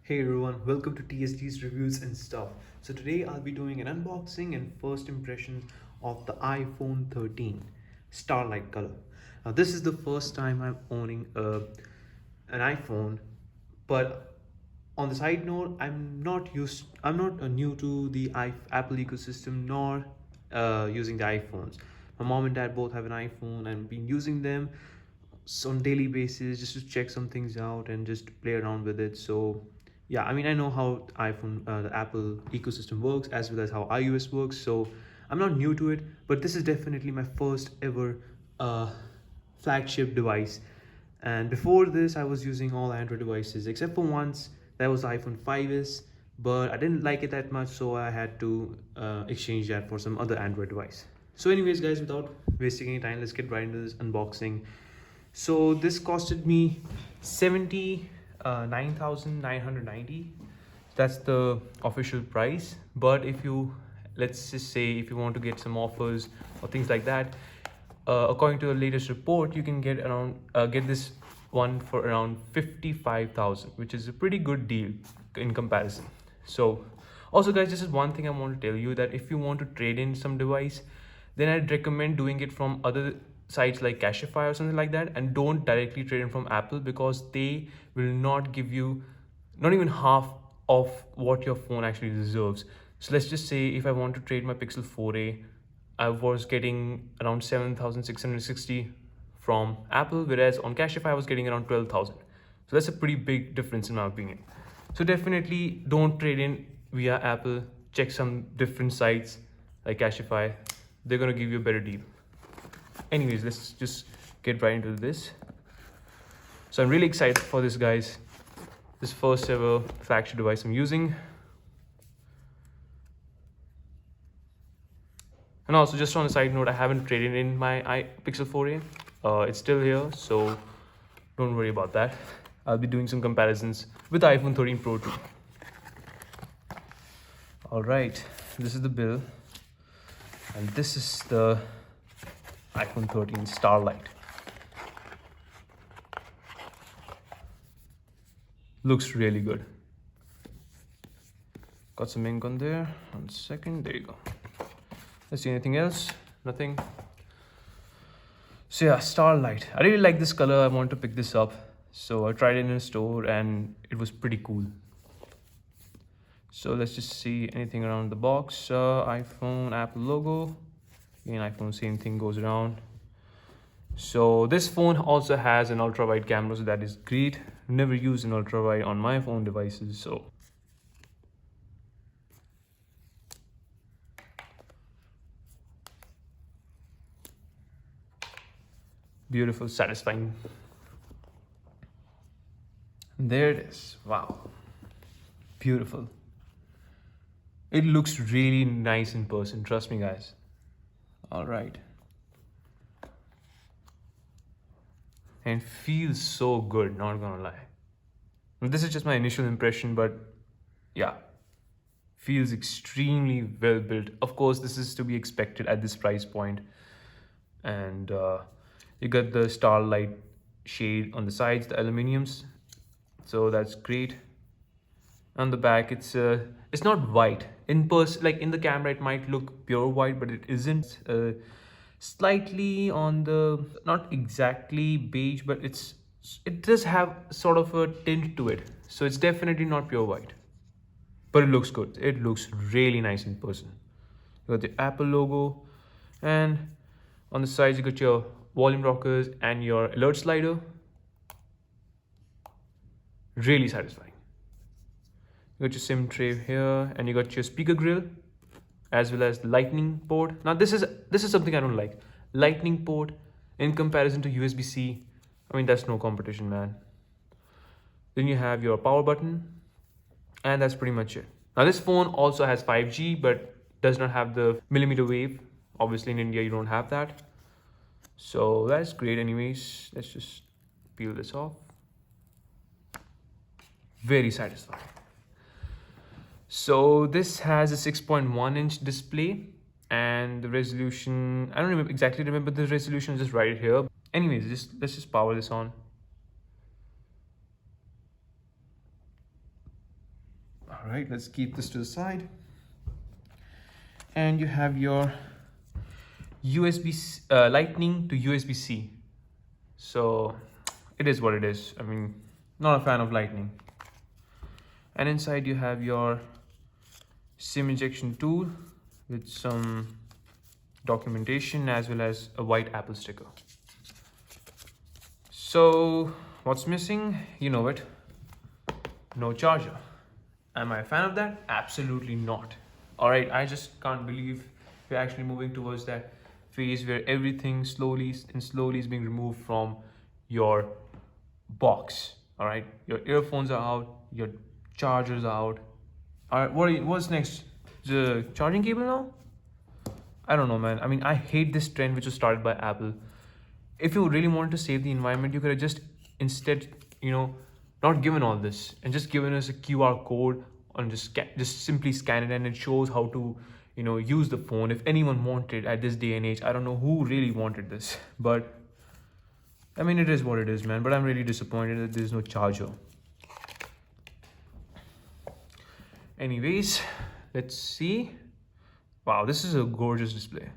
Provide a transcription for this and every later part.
Hey everyone, welcome to TSD's reviews and stuff. So today I'll be doing an unboxing and first impressions of the iPhone 13 Starlight color. Now this is the first time I'm owning an iPhone, but on the side note, I'm not new to the Apple ecosystem nor using the iPhones. My mom and dad both have an iPhone and been using them on daily basis just to check some things out and just play around with it. So yeah, I mean, I know how the Apple ecosystem works as well as how iOS works, so I'm not new to it, but this is definitely my first ever uh, flagship device. And before this I was using all Android devices except for once, that was iPhone 5s, but I didn't like it that much, so I had to exchange that for some other Android device. So anyways guys, without wasting any time, let's get right into this unboxing. So this costed me 79,990. That's the official price. But if you, let's just say, if you want to get some offers or things like that, according to the latest report, you can get around get this one for around 55,000, which is a pretty good deal in comparison. So also guys, this is one thing I want to tell you, that if you want to trade in some device, then I'd recommend doing it from other sites like Cashify or something like that, and don't directly trade in from Apple, because they will not give you not even half of what your phone actually deserves. So let's just say if I want to trade my Pixel 4a, I was getting around 7,660 from Apple, whereas on Cashify I was getting around 12,000. So that's a pretty big difference in my opinion. So definitely don't trade in via Apple. Check some different sites like Cashify. They're gonna give you a better deal. Anyways, let's just get right into this. So I'm really excited for this, guys. This first ever flagship device I'm using. And also, just on a side note, I haven't traded in my Pixel 4a. It's still here, so don't worry about that. I'll be doing some comparisons with the iPhone 13 Pro too. All right, this is the bill, and this is the iPhone 13 Starlight. Looks really good. Got some ink on there. 1 second, there you go. Let's see, anything else? Nothing. So yeah, Starlight. I really like this color. I want to pick this up. So I tried it in a store and it was pretty cool. So let's just see anything around the box. iPhone, Apple logo. Again, iPhone, same thing goes around. So this phone also has an ultra wide camera, so that is great. Never used an ultra wide on my phone devices, so beautiful, satisfying. There it is. Wow, beautiful. It looks really nice in person, trust me guys. All right, and feels so good, not gonna lie. This is just my initial impression, but yeah, feels extremely well built. Of course, this is to be expected at this price point. And you got the Starlight shade on the sides, the aluminiums, so that's great. On the back, it's not white in person. Like in the camera it might look pure white, but it isn't. Slightly on the, not exactly beige, but it does have sort of a tint to it, so it's definitely not pure white, but it looks good. It looks really nice in person. You got the Apple logo, and on the sides you got your volume rockers and your alert slider. Really satisfying. You got your SIM tray here, and you got your speaker grill, as well as the lightning port. Now this is something I don't like. Lightning port in comparison to USB-C, I mean, that's no competition, man. Then you have your power button, and that's pretty much it. Now this phone also has 5G, but does not have the millimeter wave. Obviously in India you don't have that, so that's great. Anyways, let's just peel this off. Very satisfying. So this has a 6.1-inch display, and the resolution, I don't exactly remember the resolution, just right here. Anyways, let's just power this on. All right, let's keep this to the side. And you have your USB Lightning to USB-C. So it is what it is. I mean, not a fan of Lightning. And inside you have your SIM injection tool with some documentation as well as a white Apple sticker. So what's missing? You know it. No charger. Am I a fan of that? Absolutely not. All right, I just can't believe we're actually moving towards that phase where everything slowly is being removed from your box. All right, your earphones are out, your chargers are out. All right, what's next? The charging cable now? I don't know, man. I mean, I hate this trend which was started by Apple. If you really wanted to save the environment, you could have just instead, not given all this and just given us a QR code and just simply scan it and it shows how to, use the phone. If anyone wanted at this day and age, I don't know who really wanted this, but I mean, it is what it is, man. But I'm really disappointed that there's no charger. Anyways, let's see. Wow, this is a gorgeous display.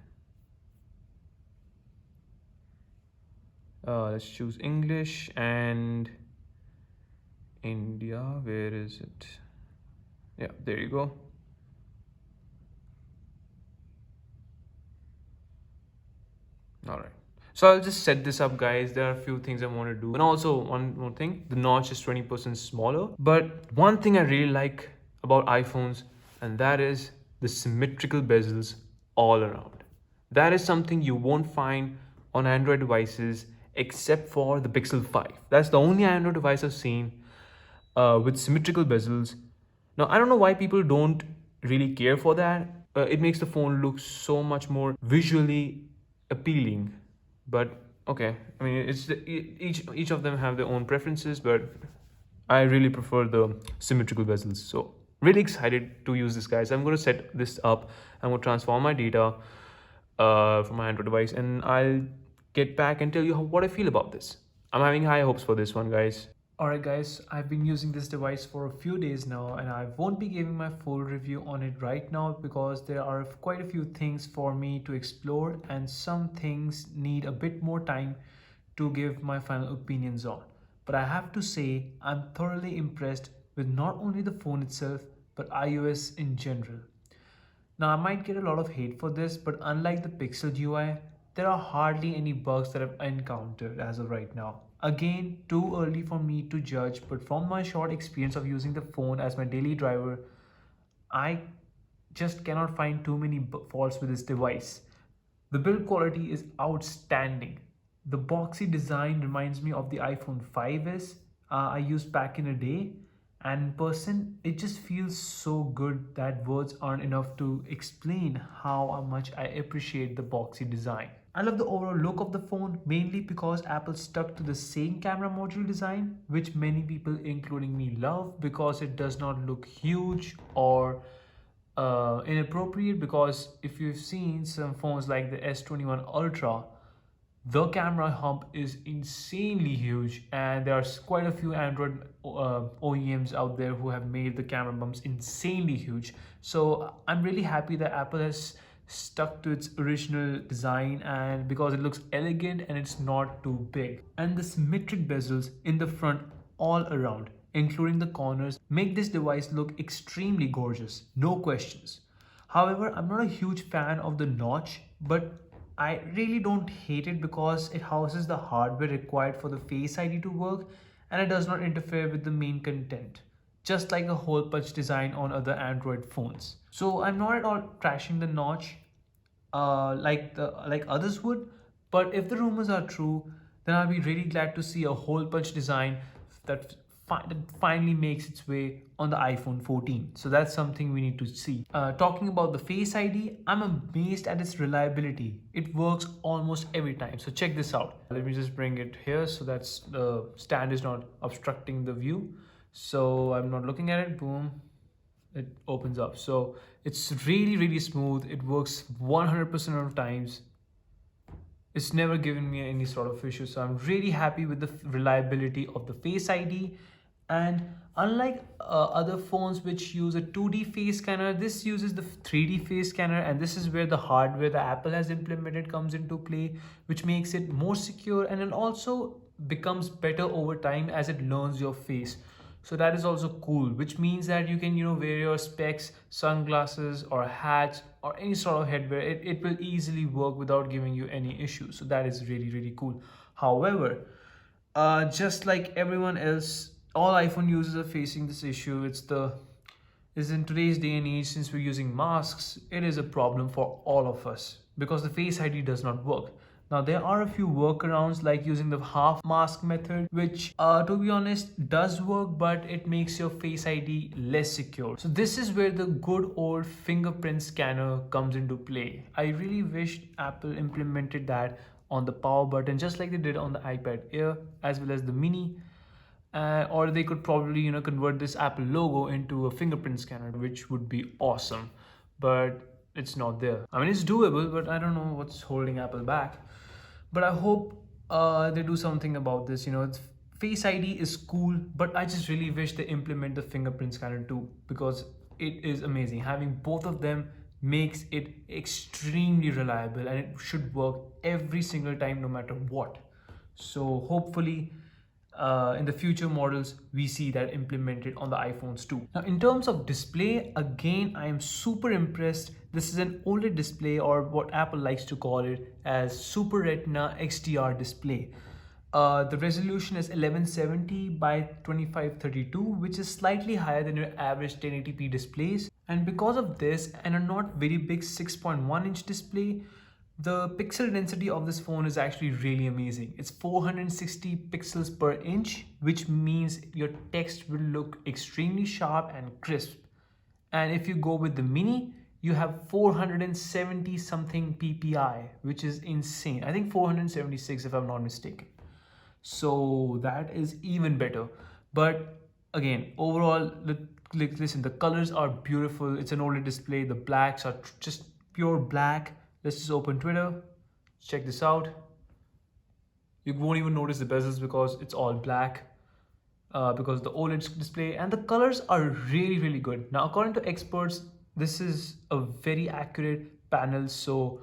Let's choose English and India. Where is it? Yeah, there you go. All right. So I'll just set this up, guys. There are a few things I want to do. And also one more thing, the notch is 20% smaller. But one thing I really like about iPhones, and that is the symmetrical bezels all around. That is something you won't find on Android devices except for the Pixel 5. That's the only Android device I've seen with symmetrical bezels. Now, I don't know why people don't really care for that. It makes the phone look so much more visually appealing. But okay, I mean, each of them have their own preferences, but I really prefer the symmetrical bezels. So really excited to use this, guys. I'm going to set this up. I'm going to transform my data from my Android device, and I'll get back and tell you what I feel about this. I'm having high hopes for this one, guys. Alright guys, I've been using this device for a few days now and I won't be giving my full review on it right now because there are quite a few things for me to explore and some things need a bit more time to give my final opinions on. But I have to say, I'm thoroughly impressed with not only the phone itself but iOS in general. Now I might get a lot of hate for this, but unlike the Pixel UI, there are hardly any bugs that I've encountered as of right now. Again, too early for me to judge, but from my short experience of using the phone as my daily driver, I just cannot find too many faults with this device. The build quality is outstanding. The boxy design reminds me of the iPhone 5s I used back in a day. And in person, it just feels so good that words aren't enough to explain how much I appreciate the boxy design. I love the overall look of the phone mainly because Apple stuck to the same camera module design, which many people, including me, love because it does not look huge or inappropriate. Because if you've seen some phones like the S21 Ultra, the camera hump is insanely huge, and there are quite a few Android OEMs out there who have made the camera bumps insanely huge. So I'm really happy that Apple has stuck to its original design, and because it looks elegant and it's not too big. And the symmetric bezels in the front all around, including the corners, make this device look extremely gorgeous, no questions. However, I'm not a huge fan of the notch, but I really don't hate it because it houses the hardware required for the Face ID to work and it does not interfere with the main content, just like a hole punch design on other Android phones. So I'm not at all trashing the notch like others would, but if the rumors are true, then I'll be really glad to see a hole punch design that that finally makes its way on the iPhone 14. So that's something we need to see. Talking about the Face ID, I'm amazed at its reliability. It works almost every time. So check this out. Let me just bring it here so that the stand is not obstructing the view. So I'm not looking at it. Boom. It opens up. So it's really smooth. It works 100% of times. It's never given me any sort of issue. So I'm really happy with the reliability of the Face ID. And unlike other phones which use a 2D face scanner, this uses the 3D face scanner, and this is where the hardware that Apple has implemented comes into play, which makes it more secure, and it also becomes better over time as it learns your face. So that is also cool, which means that you can, wear your specs, sunglasses, or hats, or any sort of headwear. It will easily work without giving you any issues. So that is really, really cool. However, just like everyone else, all iPhone users are facing this issue. Is in today's day and age, since we're using masks, it is a problem for all of us because the Face ID does not work. Now, there are a few workarounds like using the half mask method, which, to be honest, does work, but it makes your Face ID less secure. So, this is where the good old fingerprint scanner comes into play. I really wish Apple implemented that on the power button, just like they did on the iPad Air as well as the Mini. Or they could probably convert this Apple logo into a fingerprint scanner, which would be awesome, but it's not there. I mean, it's doable, but I don't know what's holding Apple back. But I hope they do something about this. Face ID is cool, but I just really wish they implement the fingerprint scanner too, because it is amazing. Having both of them makes it extremely reliable, and it should work every single time no matter what. So hopefully in the future models we see that implemented on the iPhones too. Now, in terms of display, again, I am super impressed. This is an OLED display, or what Apple likes to call it as Super Retina XDR display. The resolution is 1170 by 2532, which is slightly higher than your average 1080p displays. And because of this and a not very big 6.1-inch display, the pixel density of this phone is actually really amazing. It's 460 pixels per inch, which means your text will look extremely sharp and crisp. And if you go with the Mini, you have 470 something ppi, which is insane. I think 476 if I'm not mistaken. So that is even better. But again, overall, listen, the colors are beautiful. It's an OLED display. The blacks are just pure black. Let's just open Twitter. Check this out. You won't even notice the bezels because it's all black. Because the OLED display, and the colors are really, really good. Now, according to experts, this is a very accurate panel. So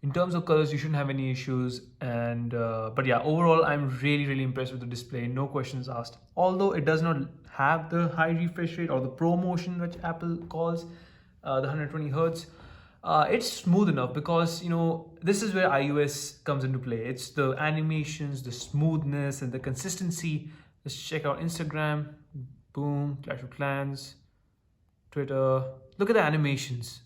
in terms of colors, you shouldn't have any issues. And but yeah, overall, I'm really, really impressed with the display. No questions asked. Although it does not have the high refresh rate or the Pro Motion, which Apple calls the 120 hertz. It's smooth enough because this is where iOS comes into play. It's the animations, the smoothness, and the consistency. Let's check out Instagram. Boom, Clash of Clans, Twitter. Look at the animations.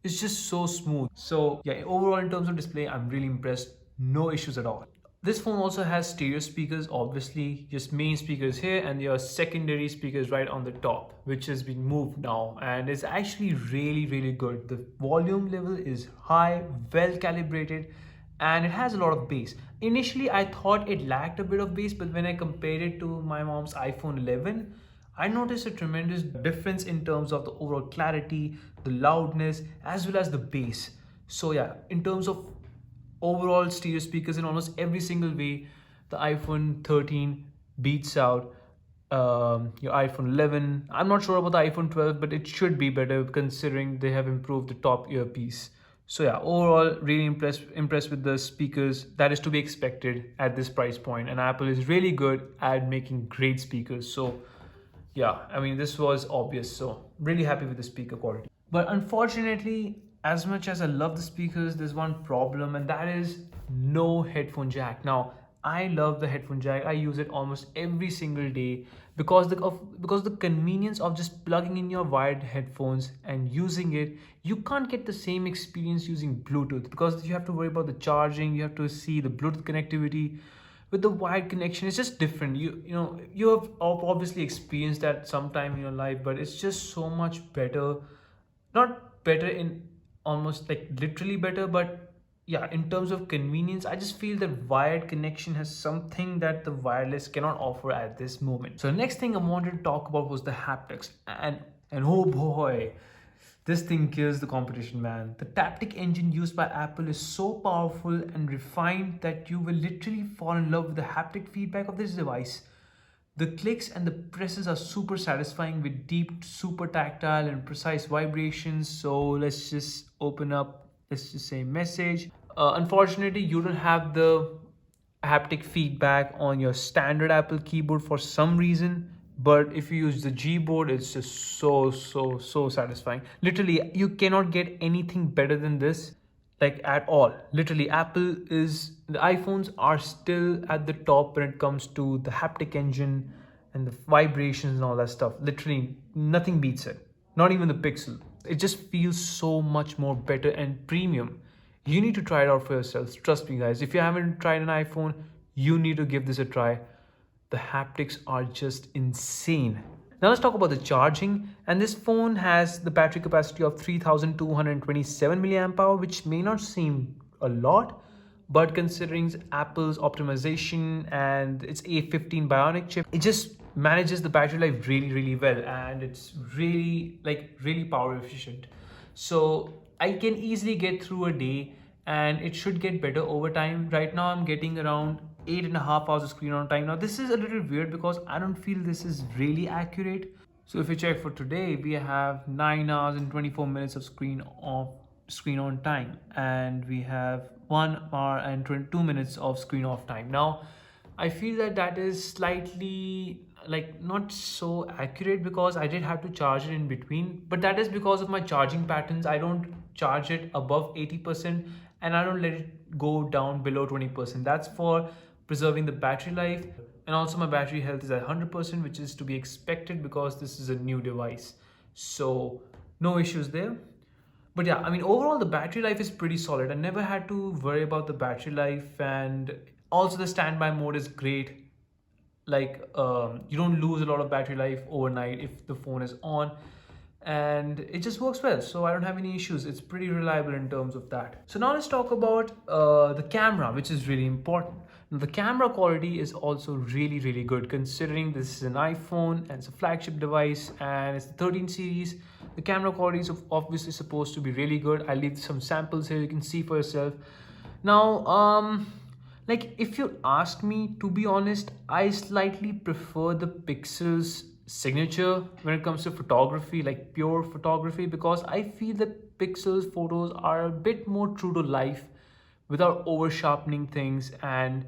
It's just so smooth. So yeah, overall in terms of display, I'm really impressed. No issues at all. This phone also has stereo speakers, obviously, just main speakers here and your secondary speakers right on the top, which has been moved now, and it's actually really, really good. The volume level is high, well calibrated, and it has a lot of bass. Initially, I thought it lacked a bit of bass, but when I compared it to my mom's iPhone 11, I noticed a tremendous difference in terms of the overall clarity, the loudness, as well as the bass. So yeah, in terms of overall stereo speakers in almost every single way, the iPhone 13 beats out your iPhone 11. I'm not sure about the iPhone 12, but it should be better considering they have improved the top earpiece. So yeah, overall, really impressed with the speakers. That is to be expected at this price point, and Apple is really good at making great speakers. So yeah, I mean, this was obvious. So really happy with the speaker quality. But unfortunately, as much as I love the speakers, there's one problem, and that is no headphone jack. Now, I love the headphone jack. I use it almost every single day because the convenience of just plugging in your wired headphones and using it. You can't get the same experience using Bluetooth because you have to worry about the charging. You have to see the Bluetooth connectivity. With the wired connection, it's just different. You have obviously experienced that sometime in your life, but it's just so much better. Not better in almost like literally better, but yeah, in terms of convenience, I just feel that wired connection has something that the wireless cannot offer at this moment. So the next thing I wanted to talk about was the haptics, and oh boy, this thing kills the competition, man. The Taptic engine used by Apple is so powerful and refined that you will literally fall in love with the haptic feedback of this device. The clicks and the presses are super satisfying with deep, super tactile and precise vibrations. So let's just open up, let's just say message. Unfortunately, you don't have the haptic feedback on your standard Apple keyboard for some reason. But if you use the Gboard, it's just so satisfying. Literally, you cannot get anything better than this, like at all. Literally, Apple is, the iPhones are still at the top when it comes to the haptic engine and the vibrations and all that stuff. Literally, nothing beats it. Not even the Pixel. It just feels so much more better and premium. You need to try it out for yourselves. Trust me, guys. If you haven't tried an iPhone, you need to give this a try. The haptics are just insane. Now let's talk about the charging. And this phone has the battery capacity of 3227 milliamp hour, which may not seem a lot, but considering Apple's optimization and its A15 Bionic chip, it just manages the battery life really well, and it's really power efficient. So I can easily get through a day, and it should get better over time. Right now I'm getting around 8.5 hours of screen on time. Now this is a little weird because I don't feel this is really accurate. So if you check for today, we have 9 hours and 24 minutes of screen on time, and we have 1 hour and 22 minutes of screen off time. Now I feel that that is slightly like not so accurate because I did have to charge it in between, but that is because of my charging patterns. I don't charge it above 80% and I don't let it go down below 20%. That's for preserving the battery life, and also my battery health is at 100%, which is to be expected because this is a new device. So no issues there. But yeah, I mean, overall the battery life is pretty solid. I never had to worry about the battery life, and also the standby mode is great. Like you don't lose a lot of battery life overnight if the phone is on, and it just works well. So I don't have any issues. It's pretty reliable in terms of that. So now let's talk about the camera, which is really important. Now, the camera quality is also really good, considering this is an iPhone and it's a flagship device and it's the 13 series. The camera quality is obviously supposed to be really good. I'll leave some samples here, you can see for yourself. Now like if you ask me, to be honest, I slightly prefer the Pixel's signature when it comes to photography, like pure photography, because I feel that Pixel's photos are a bit more true to life without over sharpening things and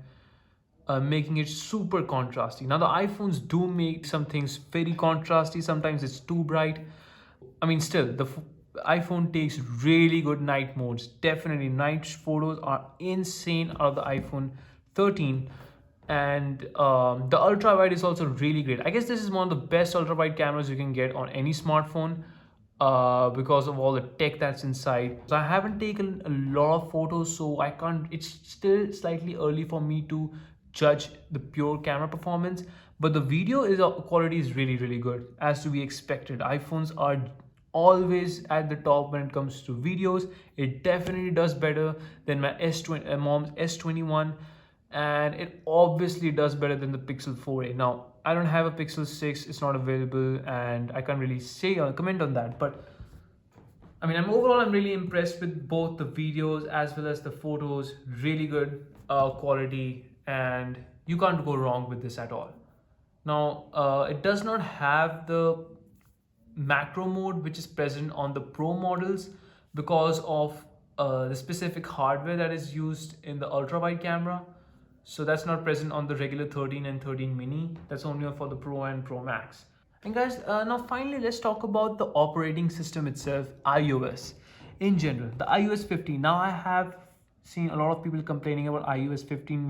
making it super contrasty. Now the iPhones do make some things very contrasty, sometimes it's too bright. I mean, still, the iPhone takes really good night modes. Definitely, night photos are insane out of the iPhone 13. And the ultra wide is also really great. I guess this is one of the best ultra wide cameras you can get on any smartphone because of all the tech that's inside. So I haven't taken a lot of photos, so I can't, it's still slightly early for me to judge the pure camera performance, but the video quality is really good, as to be expected. iPhones are always at the top when it comes to videos. It definitely does better than my mom's S21, and it obviously does better than the Pixel 4a. Now I don't have a Pixel 6, it's not available, and I can't really say or comment on that, but I mean, I'm really impressed with both the videos as well as the photos. Really good quality, and you can't go wrong with this at all. Now it does not have the macro mode which is present on the Pro models because of the specific hardware that is used in the ultra wide camera. So that's not present on the regular 13 and 13 mini. That's only for the Pro and Pro Max. And guys, now finally let's talk about the operating system itself, iOS. In general, the iOS 15. Now I have seen a lot of people complaining about iOS 15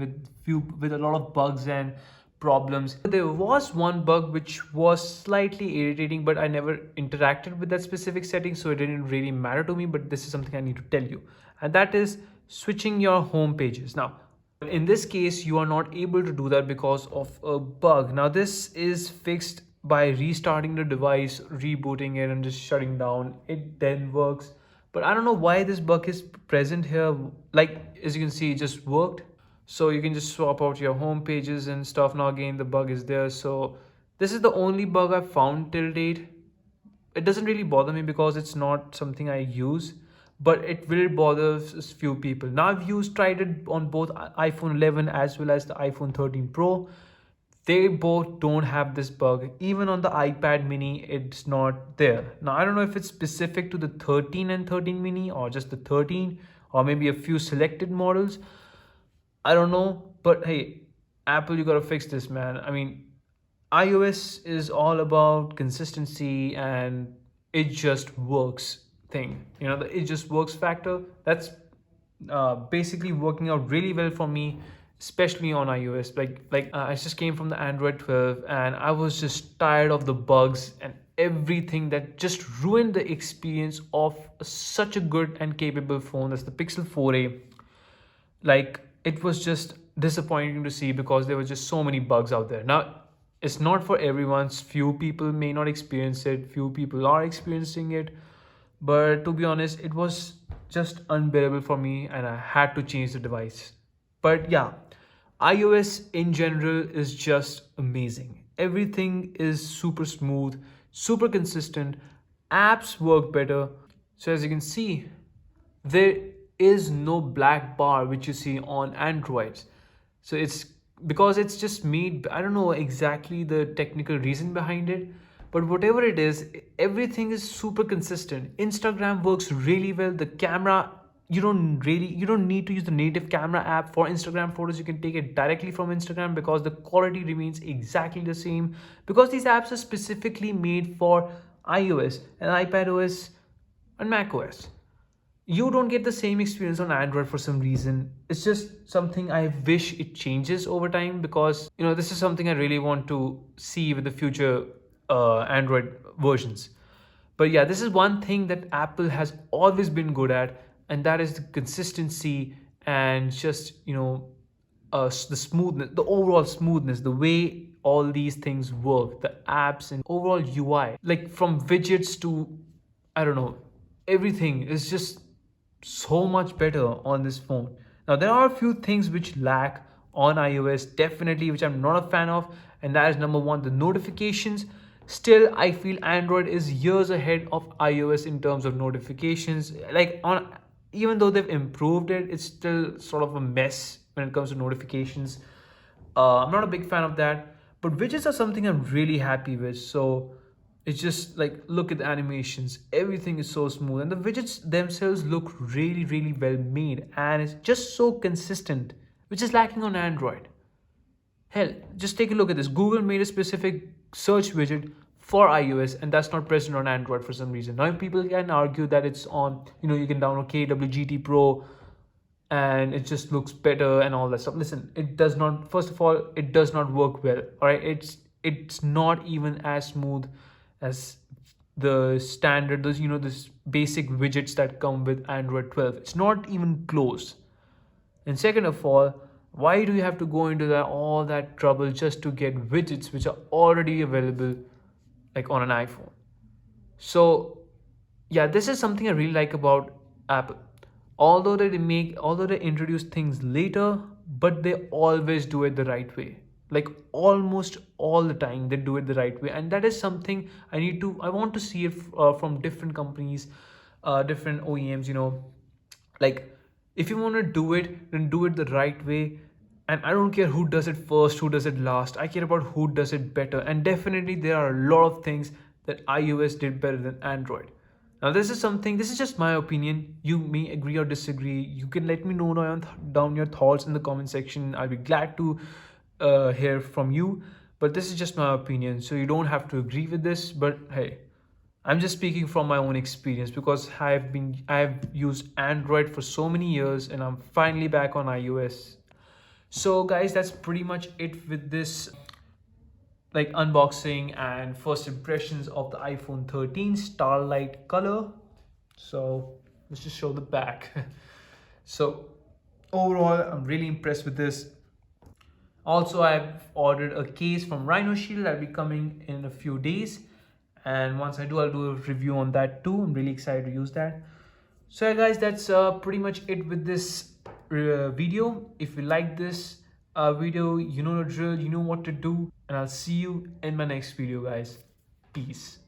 with a lot of bugs and problems. There was one bug which was slightly irritating, but I never interacted with that specific setting, so it didn't really matter to me. But this is something I need to tell you, and that is switching your home pages. Now in this case, you are not able to do that because of a bug. Now this is fixed by restarting the device, rebooting it, and just shutting down. It then works, but I don't know why this bug is present here. Like as you can see, it just worked. So you can just swap out your home pages and stuff. Now again, the bug is there. So this is the only bug I've found till date. It doesn't really bother me because it's not something I use, but it will bother few people. Now I've tried it on both iPhone 11 as well as the iPhone 13 Pro. They both don't have this bug. Even on the iPad mini, it's not there. Now, I don't know if it's specific to the 13 and 13 mini or just the 13 or maybe a few selected models. I don't know, but hey, Apple, you gotta fix this, man. I mean, iOS is all about consistency and it just works thing. You know, the it just works factor. That's basically working out really well for me, especially on iOS. I just came from the Android 12 and I was just tired of the bugs and everything that just ruined the experience of such a good and capable phone. That's the Pixel 4a. Like, it was just disappointing to see because there were just so many bugs out there. Now, it's not for everyone. Few people may not experience it, few people are experiencing it, but to be honest, it was just unbearable for me and I had to change the device. But yeah, iOS in general is just amazing. Everything is super smooth, super consistent, apps work better. So as you can see, there is no black bar which you see on Androids. So it's because it's just made, I don't know exactly the technical reason behind it, but whatever it is, everything is super consistent. Instagram works really well. The camera, you don't need to use the native camera app for Instagram photos. You can take it directly from Instagram because the quality remains exactly the same, because these apps are specifically made for iOS and iPadOS and macOS. You don't get the same experience on Android for some reason. It's just something I wish it changes over time, because this is something I really want to see with the future Android versions. But yeah, this is one thing that Apple has always been good at, and that is the consistency and just the smoothness, the overall smoothness, the way all these things work, the apps and overall UI, like from widgets to, I don't know, everything is just so much better on this phone. Now, there are a few things which lack on iOS, definitely, which I'm not a fan of, and that is number one, the notifications. Still, I feel Android is years ahead of iOS in terms of notifications. Like, on even though they've improved it, it's still sort of a mess when it comes to notifications. I'm not a big fan of that, but widgets are something I'm really happy with. So it's just like, look at the animations, everything is so smooth, and the widgets themselves look really, really well made, and it's just so consistent, which is lacking on Android. Hell, just take a look at this. Google made a specific search widget for iOS, and that's not present on Android for some reason. Now, people can argue that it's on, you can download KWGT Pro and it just looks better and all that stuff. Listen, it does not, first of all, it does not work well. All right, it's not even as smooth as the standard, those this basic widgets that come with Android 12. It's not even close. And second of all, why do you have to go into that all that trouble just to get widgets which are already available, like on an iPhone? So yeah, this is something I really like about Apple. Although they introduce things later, but they always do it the right way. Like almost all the time, they do it the right way, and that is something I want to see it from different companies, different OEMs. Like, if you want to do it, then do it the right way. And I don't care who does it first, who does it last. I care about who does it better. And definitely there are a lot of things that iOS did better than Android. Now, this is just my opinion. You may agree or disagree. You can let me know down your thoughts in the comment section. I'll be glad to hear from you. But this is just my opinion. So you don't have to agree with this. But hey, I'm just speaking from my own experience, because I've used Android for so many years and I'm finally back on iOS. So guys, that's pretty much it with this like unboxing and first impressions of the iPhone 13 Starlight color. So let's just show the back. So overall, I'm really impressed with this. Also, I've ordered a case from Rhino Shield that'll be coming in a few days, and once I do, I'll do a review on that too. I'm really excited to use that. So yeah, guys, that's pretty much it with this video. If you like this video, you know the drill, you know what to do, and I'll see you in my next video, guys. Peace.